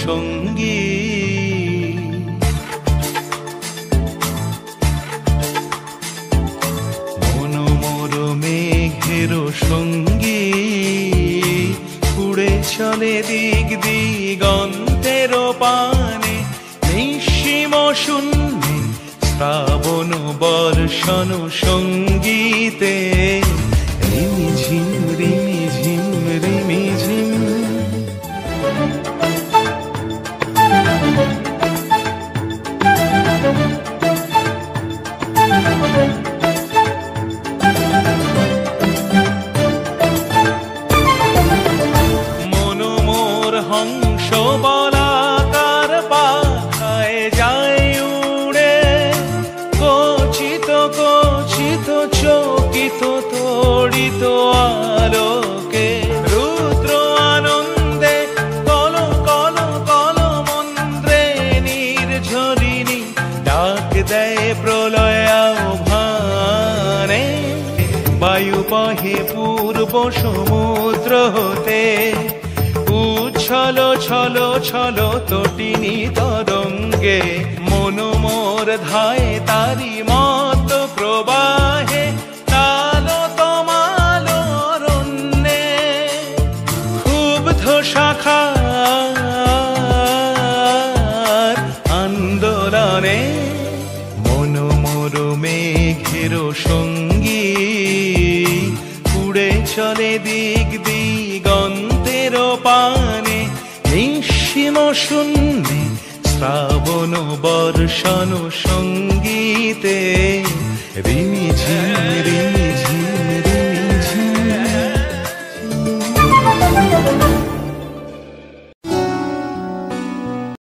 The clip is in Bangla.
সঙ্গী। মনোমোর মেঘের সঙ্গী উড়ে চলে দিক দিগন্তের পানে, নিঃসীম শূন্যে শ্রাবণ বর্ষণ সঙ্গীতে রিমিঝিম রিমিঝিম রিমিঝিম। মনোমোর হংস বলাকার পাখায় যায় উড়ে, কচিত কচিত চকিত তড়িত আলোকে, রুদ্র আনন্দে কল কল কল মন্ত্রে নির্ঝরিণী ডাক দেয় প্রলয় আহ্বানে। বায়ু বহে পূর্ব সমুদ্র হতে, উচ্ছল ছল ছল তটিনী তরঙ্গে, মনোমোর ধায় তারি মত প্রবাহে, তালো তমাল অরণ্যে ক্ষুব্ধ শাখার আন্দোলনে। মনোমোর মেঘের সঙ্গী উড়ে চলে দিক দিগন্তের পানে, নিঃসীম শূন্যে শ্রাবণ বর্ষণ সঙ্গীতে রিমিঝিম রিমি।